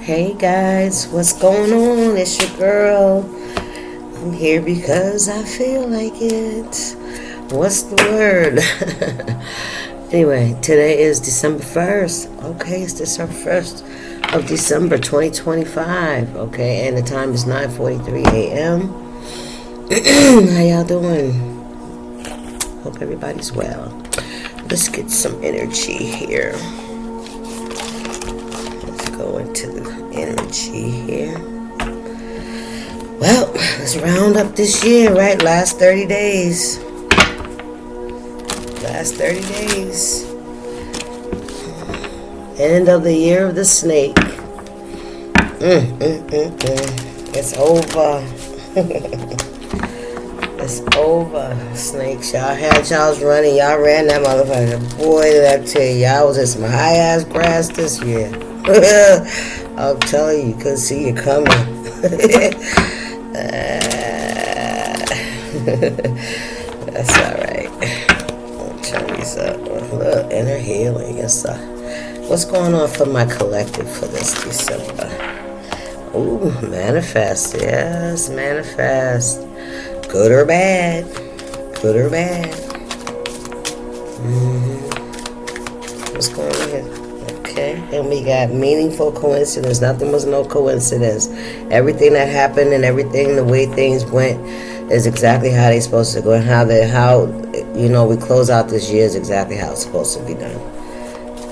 Hey guys, what's going on? It's your girl. I'm here because I feel like it. What's the word? Anyway, today is December 1st. Okay, it's December 1st of December 2025. Okay, and the time is 9:43 a.m. How y'all doing? Hope everybody's well. Let's get some energy here. Let's go into the energy here. Well, let's round up this year, right? Last 30 days. Last 30 days. End of the year of the snake. It's over. It's over, snakes. Y'all had y'all's running. Y'all ran that motherfucker. Boy, did I tell you, y'all was in some high-ass grass this year. I'm telling you, couldn't see you coming. That's alright. I'll turn these up. Look, inner healing. What's going on for my collective for this December? Ooh, manifest. Yes, manifest. Good or bad. Good or bad. What's going on here? Okay. And we got meaningful coincidence. Nothing was no coincidence. Everything that happened and everything, the way things went is exactly how they're supposed to go. And how we close out this year is exactly how it's supposed to be done.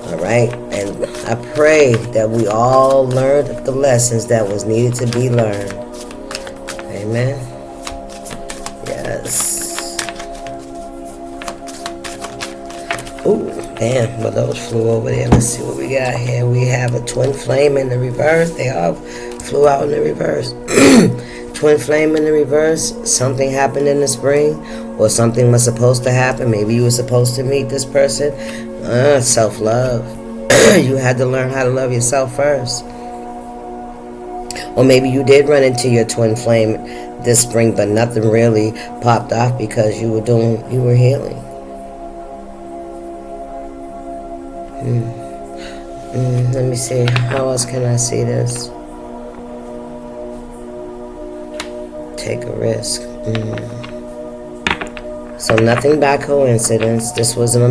All right. And I pray that we all learned the lessons that was needed to be learned. Amen. Yes. Ooh, damn, but those flew over there. Let's see what we got here. We have a twin flame in the reverse. They all flew out in the reverse. Twin flame in the reverse. Something happened in the spring, or something was supposed to happen. Maybe you were supposed to meet this person. Self-love. You had to learn how to love yourself first. Or maybe you did run into your twin flame this spring, but nothing really popped off because you were healing. Let me see. How else can I see this? Take a risk. So nothing by coincidence. This wasn't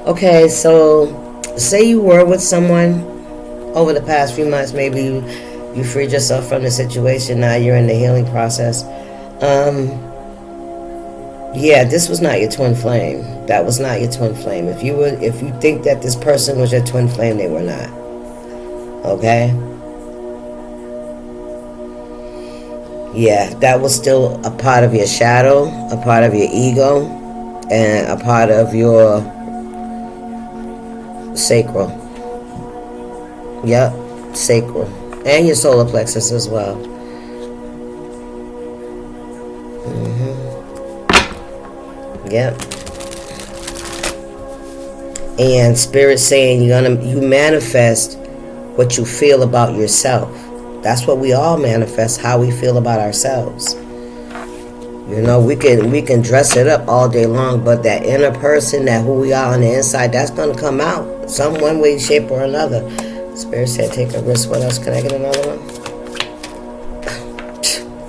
okay, so say you were with someone over the past few months. Maybe you freed yourself from the situation. Now you're in the healing process. Yeah, this was not your twin flame. That was not your twin flame. If you think that this person was your twin flame, they were not. Okay? Yeah, that was still a part of your shadow, a part of your ego, and a part of your sacral. Yep, sacral. And your solar plexus as well. Yep. And Spirit saying you manifest what you feel about yourself. That's what we all manifest, how we feel about ourselves. You know, we can dress it up all day long, but that inner person, that who we are on the inside, that's gonna come out some one way, shape, or another. Spirit said, take a risk. What else? Can I get another one?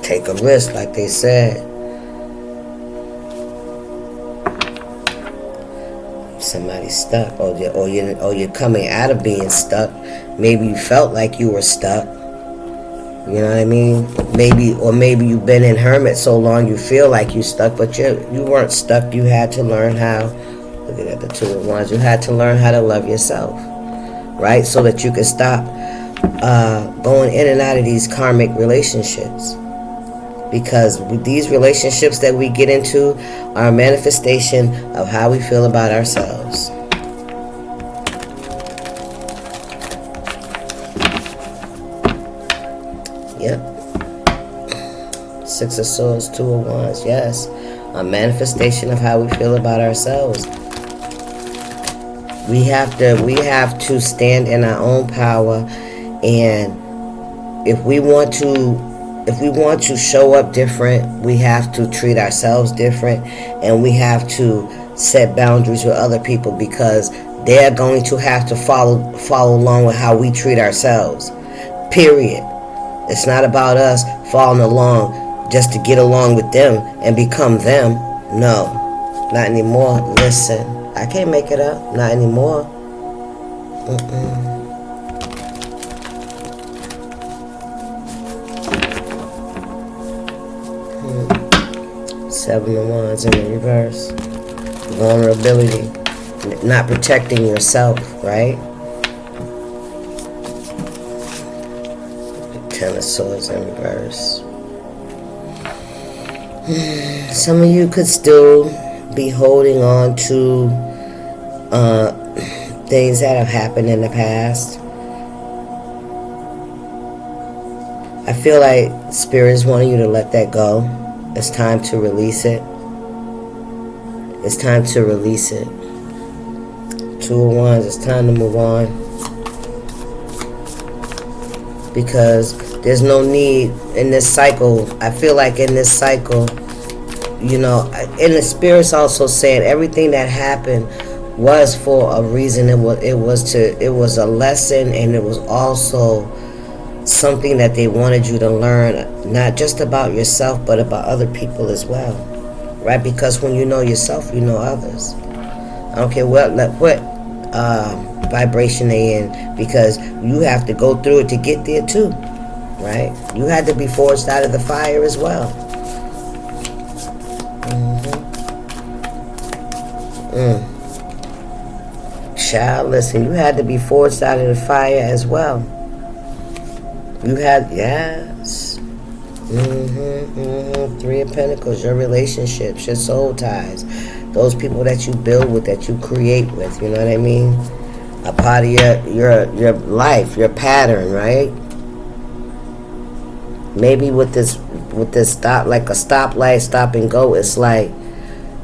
Take a risk, like they said. Somebody's stuck, or you're coming out of being stuck. Maybe you felt like you were stuck. You know what I mean? Maybe you've been in hermit so long you feel like you stuck, but you weren't stuck. You had to learn how. Look at the two of wands. You had to learn how to love yourself, right? So that you could stop going in and out of these karmic relationships. Because these relationships that we get into are a manifestation of how we feel about ourselves. Yep. Six of Swords, Two of Wands. Yes. A manifestation of how we feel about ourselves. We have to stand in our own power, and if we want to show up different, we have to treat ourselves different, and we have to set boundaries with other people, because they're going to have to follow along with how we treat ourselves. Period. It's not about us following along just to get along with them and become them. No, not anymore. Listen, I can't make it up. Not anymore. 7 of Wands in the reverse. Vulnerability. Not protecting yourself, right? 10 of Swords in reverse. Some of you could still be holding on to things that have happened in the past. I feel like Spirit is wanting you to let that go. It's time to release it. It's time to release it. 2 of Wands, it's time to move on. Because there's no need in this cycle. I feel like in this cycle, you know, and the Spirit's also saying everything that happened was for a reason. It was a lesson, and it was also something that they wanted you to learn, not just about yourself, but about other people as well, right? Because when you know yourself, you know others. I don't care what vibration they in, because you have to go through it to get there too, right? You had to be forged out of the fire as well. Child, listen, you had to be forged out of the fire as well. You had, yes. 3 of Pentacles, your relationships, your soul ties, those people that you build with, that you create with, you know what I mean? A part of your life, your pattern, right? Maybe with this stop, like a stoplight, stop and go, it's like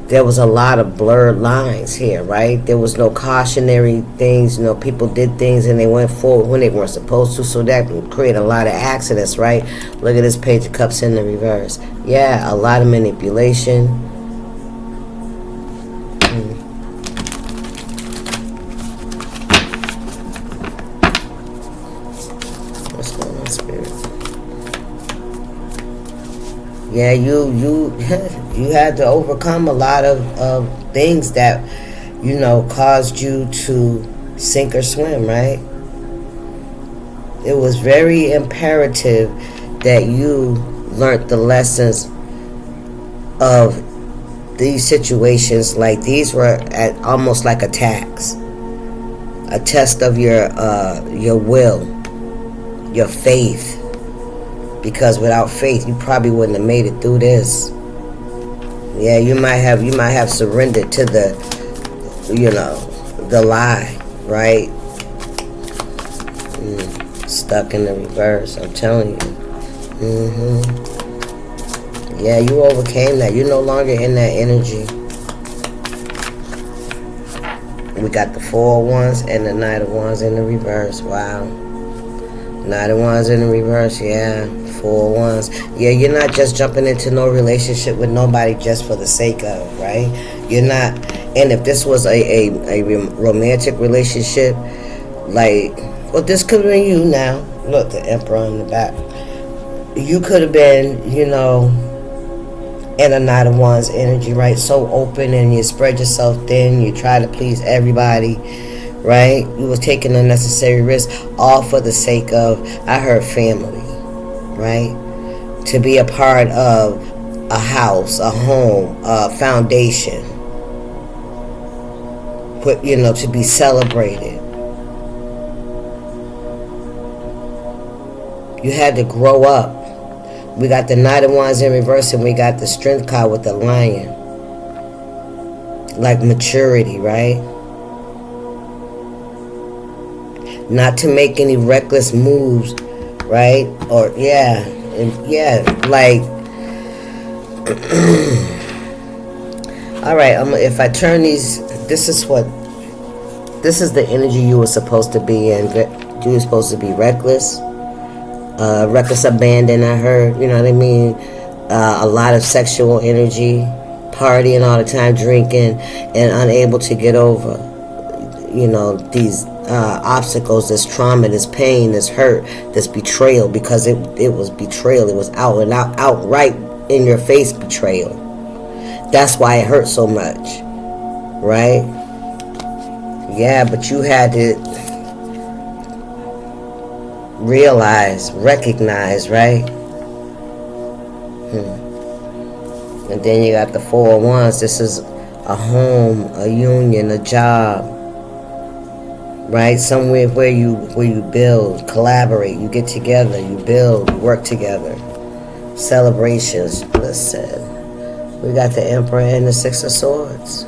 there was a lot of blurred lines here, right? There was no cautionary things. You know, people did things and they went forward when they weren't supposed to, so that would create a lot of accidents, right? Look at this Page of Cups in the reverse. Yeah, a lot of manipulation. What's going on, Spirit? Yeah, you had to overcome a lot of things that, you know, caused you to sink or swim, right? It was very imperative that you learned the lessons of these situations. Like, these were almost like attacks, a test of your will, your faith. Because without faith, you probably wouldn't have made it through this. Yeah, you might have surrendered to the, you know, the lie, right? Stuck in the reverse, I'm telling you. Yeah, you overcame that. You're no longer in that energy. We got the 4 of Wands and the Knight of Wands in the reverse. Wow. Knight of Wands in the reverse, yeah. 4 of Wands. Yeah, you're not just jumping into no relationship with nobody just for the sake of, right? You're not. And if this was a romantic relationship, like, well, this could have been you now. Look, the Emperor in the back. You could have been, you know, in a Knight of Wands energy, right? So open, and you spread yourself thin. You try to please everybody, right? You was taking unnecessary risks, all for the sake of, I heard, family, right? To be a part of a house, a home, a foundation, you know, to be celebrated. You had to grow up. We got the Knight of Wands in reverse, and we got the Strength card with the Lion. Like maturity, right? Not to make any reckless moves, right? Or, like, all right, if I turn these, this is the energy you were supposed to be in. You were supposed to be reckless. Reckless abandon, I heard, you know what I mean? A lot of sexual energy, partying all the time, drinking, and unable to get over, these obstacles, this trauma, this pain, this hurt, this betrayal, because it was betrayal. It was outright in your face betrayal. That's why it hurt so much, right? Yeah, but you had to recognize, right? And then you got the 4 of Wands. This is a home, a union, a job, right? Somewhere where you build, collaborate, you get together, you build, you work together. Celebrations. Listen, we got the Emperor and the 6 of Swords.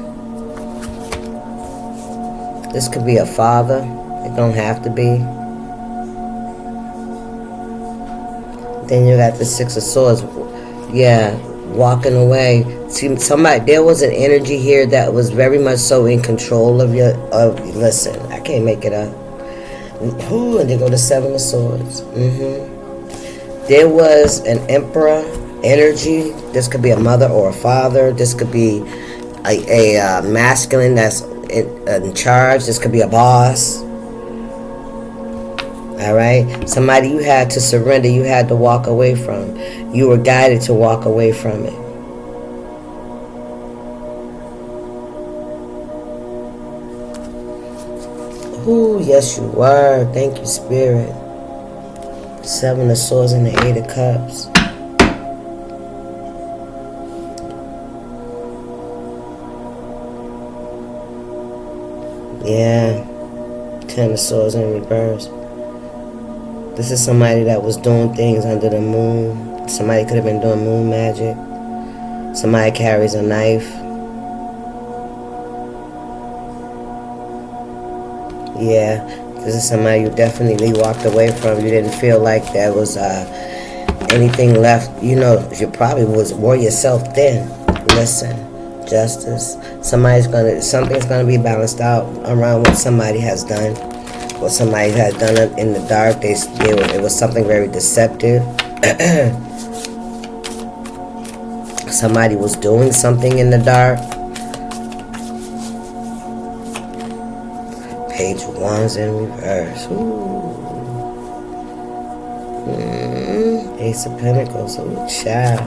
This could be a father. It don't have to be. Then you got the 6 of Swords. Yeah, walking away. See, there was an energy here that was very much so in control of listen, I can't make it up. Ooh, and they go to 7 of Swords. There was an Emperor energy. This could be a mother or a father. This could be a masculine that's in charge. This could be a boss. All right, somebody you had to surrender, you had to walk away from. You were guided to walk away from it. Ooh, yes you were. Thank you, Spirit. 7 of Swords and the 8 of Cups. Yeah, 10 of Swords in reverse. This is somebody that was doing things under the moon. Somebody could have been doing moon magic. Somebody carries a knife. Yeah, this is somebody you definitely walked away from. You didn't feel like there was anything left. You probably wore yourself thin. Listen, justice. Something's gonna be balanced out around what somebody has done. What somebody had done in the dark. It was something very deceptive. Somebody was doing something in the dark. Page of Wands in reverse. Ace of Pentacles. Ooh, child.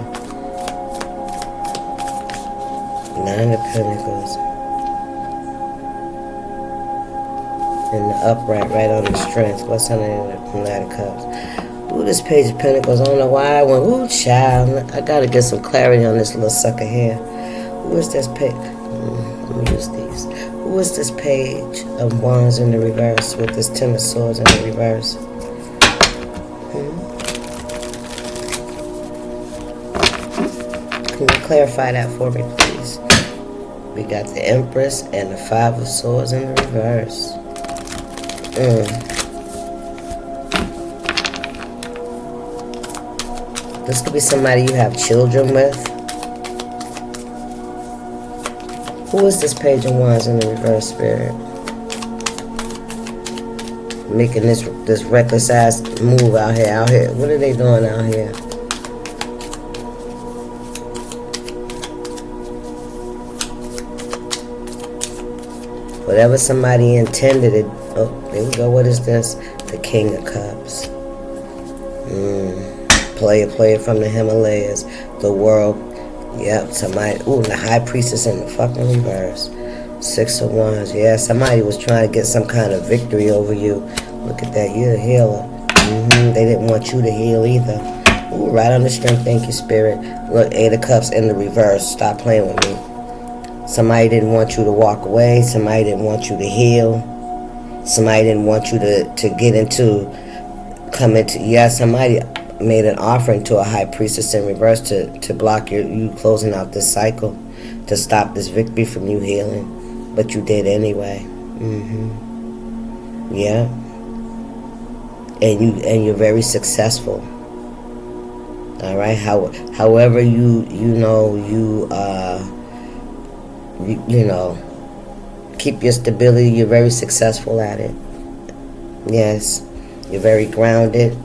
9 of Pentacles. And the upright right on the strength. What's under the Knight of Cups? Ooh, this Page of Pentacles. I don't know why I went, ooh, child. I gotta get some clarity on this little sucker here. Who is this page? Let me use these. Who is this Page of Wands in the reverse with this 10 of Swords in the reverse? Can you clarify that for me, please? We got the Empress and the 5 of Swords in the reverse. This could be somebody you have children with. Who is this Page of Wands in the reverse, Spirit? Making this reckless ass move out here. What are they doing out here? Whatever somebody intended it. Oh, there we go. What is this? The King of Cups. Player from the Himalayas. The world. Yep, somebody. Ooh, the High Priestess in the fucking reverse. 6 of Wands. Yeah, somebody was trying to get some kind of victory over you. Look at that. You're a healer. They didn't want you to heal either. Ooh, right on the string. Thank you, Spirit. Look, 8 of Cups in the reverse. Stop playing with me. Somebody didn't want you to walk away. Somebody didn't want you to heal. Somebody didn't want you to come into. Yeah, somebody made an offering to a High Priestess in reverse to block you closing out this cycle, to stop this victory from you healing, but you did anyway. Yeah, and you're very successful. All right. However you keep your stability. You're very successful at it. Yes, you're very grounded.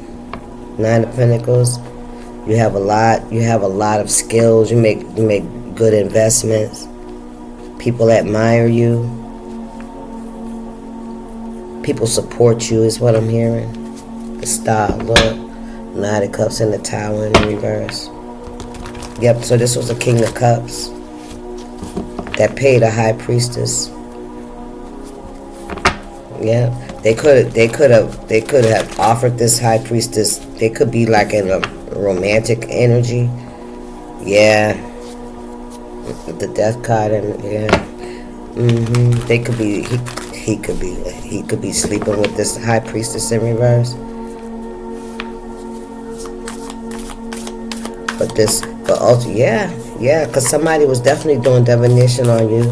9 of Pentacles. You have a lot of skills. You make good investments. People admire you. People support you is what I'm hearing. The Star, look. Knight of Cups and the Tower in the reverse. Yep, so this was the King of Cups that paid a High Priestess. Yeah, they could have offered this High Priestess. They could be like in a romantic energy. Yeah, the Death card, and yeah, they could be. He could be sleeping with this High Priestess in reverse. But also, yeah, because somebody was definitely doing divination on you.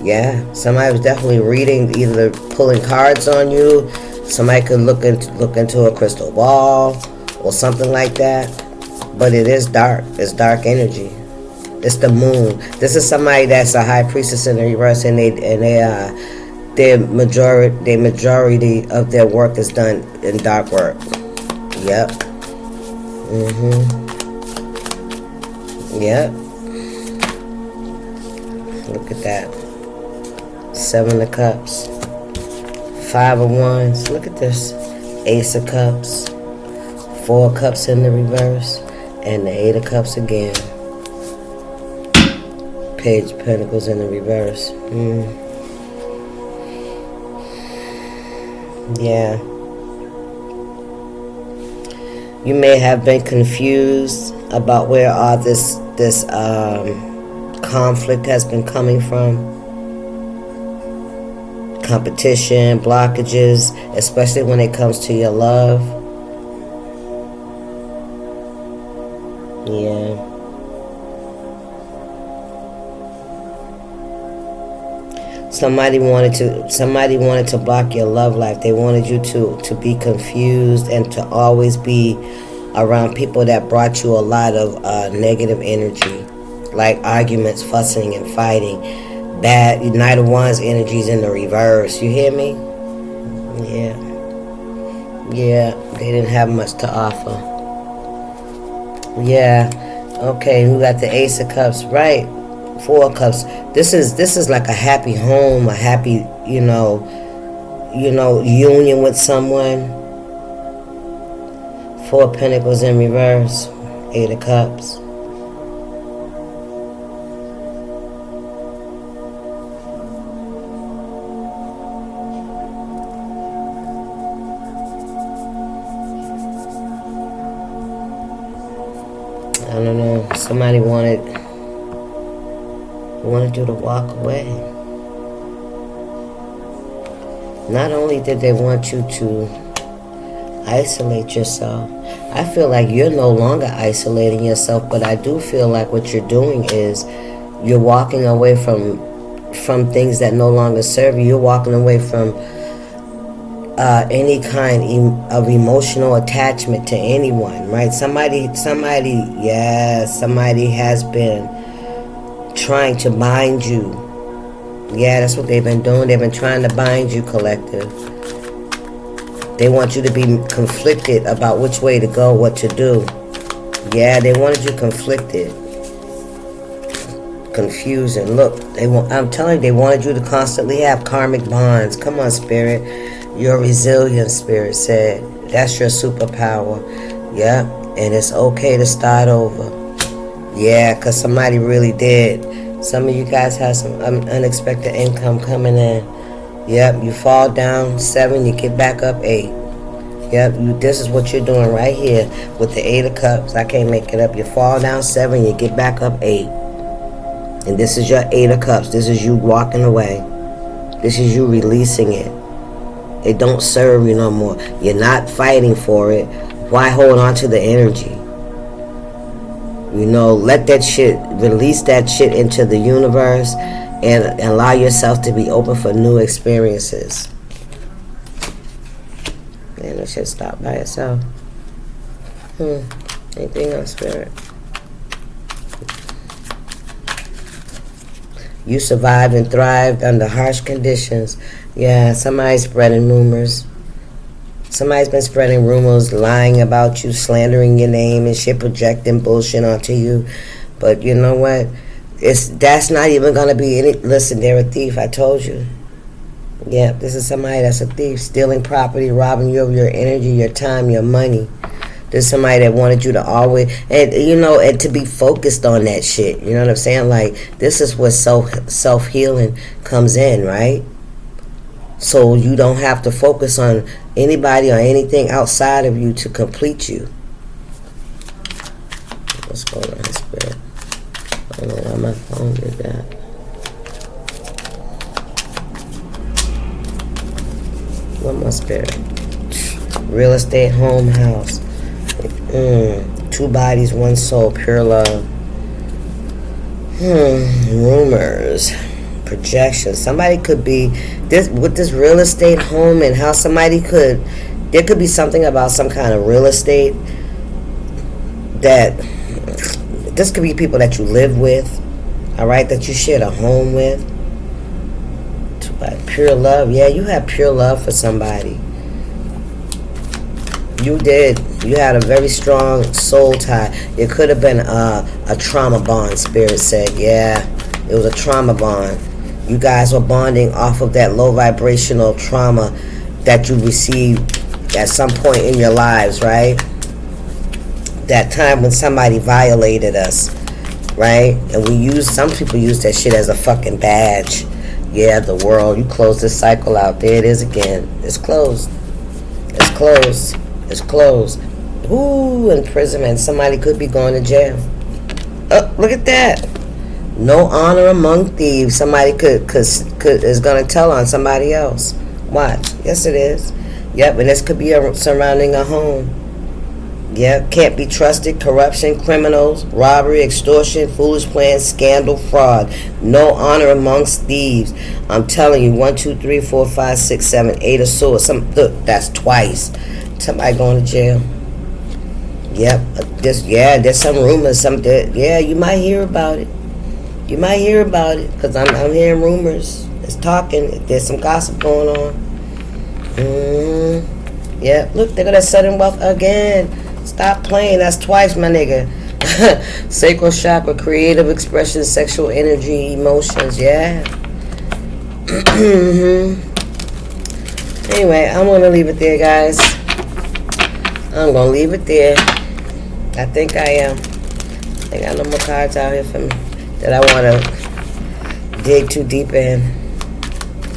Yeah, somebody was definitely reading, either pulling cards on you. Somebody could look into a crystal ball or something like that. But it is dark. It's dark energy. It's the moon. This is somebody that's a High Priestess in the reverse, and their majority of their work is done in dark work. Yep. Yep. Look at that. 7 of Cups. 5 of Wands. Look at this. Ace of Cups. 4 of Cups in the reverse. And the 8 of Cups again. Page of Pentacles in the reverse. Yeah. You may have been confused about where all this conflict has been coming from. Competition, blockages, especially when it comes to your love. Yeah. Somebody wanted to block your love life. They wanted you to be confused and to always be around people that brought you a lot of negative energy, like arguments, fussing, and fighting. Bad Knight of Wands energies in the reverse. You hear me? Yeah. Yeah, they didn't have much to offer. Yeah. Okay, we got the Ace of Cups, right? 4 of Cups. This is like a happy home, a happy, union with someone. 4 of Pentacles in reverse. 8 of Cups. I don't know. Somebody wanted you to walk away. Not only did they want you to isolate yourself, I feel like you're no longer isolating yourself, but I do feel like what you're doing is you're walking away from things that no longer serve you. You're walking away from any kind of emotional attachment to anyone, right? Somebody has been trying to bind you. Yeah, that's what they've been doing. They've been trying to bind you, collective. They want you to be conflicted about which way to go, what to do. Yeah, they wanted you conflicted. Confusion. Look, I'm telling you, they wanted you to constantly have karmic bonds. Come on, Spirit. Your resilience, Spirit said. That's your superpower. Yeah, and it's okay to start over. Yeah, because somebody really did. Some of you guys have some unexpected income coming in. Yep, you fall down 7, you get back up 8. Yep, this is what you're doing right here with the 8 of Cups. I can't make it up. You fall down 7, you get back up 8. And this is your 8 of Cups. This is you walking away. This is you releasing it. It don't serve you no more. You're not fighting for it. Why hold on to the energy? Let that shit, release that shit into the universe and allow yourself to be open for new experiences. Man, that shit stop by itself. Anything else, Spirit? You survived and thrived under harsh conditions. Yeah, somebody's spreading rumors. Somebody's been spreading rumors, lying about you, slandering your name and shit, projecting bullshit onto you. But you know what? That's not even gonna be any. Listen, they're a thief. I told you. Yeah, this is somebody that's a thief, stealing property, robbing you of your energy, your time, your money. There's somebody that wanted you to always, and and to be focused on that shit. You know what I'm saying? Like, this is where self-healing comes in, right? So you don't have to focus on anybody or anything outside of you to complete you. What's going on, Spirit? I don't know why my phone did that. What my Spirit? Real estate, home, house. 2 bodies, 1 soul, pure love. Rumors, projections. Somebody could be with this real estate, home, and how somebody could. There could be something about some kind of real estate that. This could be people that you live with, all right, that you shared a home with. Pure love. Yeah, you have pure love for somebody. You did. You had a very strong soul tie. It could have been a trauma bond, Spirit said. Yeah, it was a trauma bond. You guys were bonding off of that low vibrational trauma that you received at some point in your lives, right? That time when somebody violated us, right? And some people use that shit as a fucking badge. Yeah, the world, you close this cycle out. There it is again. It's closed. It's closed. It's closed. Ooh, imprisonment. Somebody could be going to jail. Oh, look at that. No honor among thieves. Somebody is going to tell on somebody else. Watch. Yes, it is. Yep, and this could be surrounding a home. Yeah, can't be trusted, corruption, criminals, robbery, extortion, foolish plans, scandal, fraud. No honor amongst thieves. I'm telling you, 1, 2, 3, 4, 5, 6, 7, 8 of swords. Look, that's twice. Somebody going to jail. Yep. There's some rumors. You might hear about it. You might hear about it, because I'm hearing rumors. It's talking. There's some gossip going on. Yeah, look, they're going to sudden wealth again. Stop playing. That's twice, my nigga. Sacral chakra, creative expression, sexual energy, emotions. Yeah. Anyway, I'm going to leave it there, guys. I'm going to leave it there. I think I am. I got no more cards out here for me that I want to dig too deep in.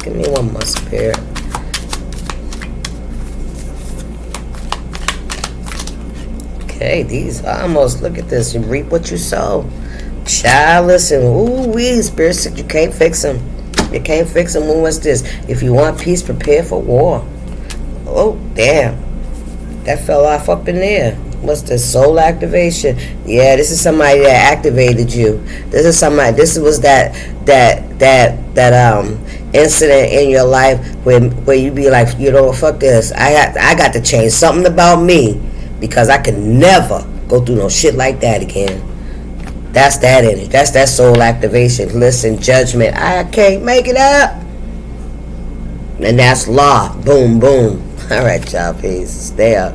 Give me one more, Spirit. Okay, these almost, look at this. You reap what you sow. Child, listen. Ooh-wee, Spirit said you can't fix them. You can't fix them. What's this? If you want peace, prepare for war. Oh, damn. That fell off up in there. What's this? Soul activation. Yeah, this is somebody that activated you. This is somebody. This was that incident in your life where you be like, fuck this. I got to change something about me, because I can never go through no shit like that again. That's that energy. That's that soul activation. Listen, judgment. I can't make it up. And that's law. Boom, boom. All right, y'all. Peace. Stay up.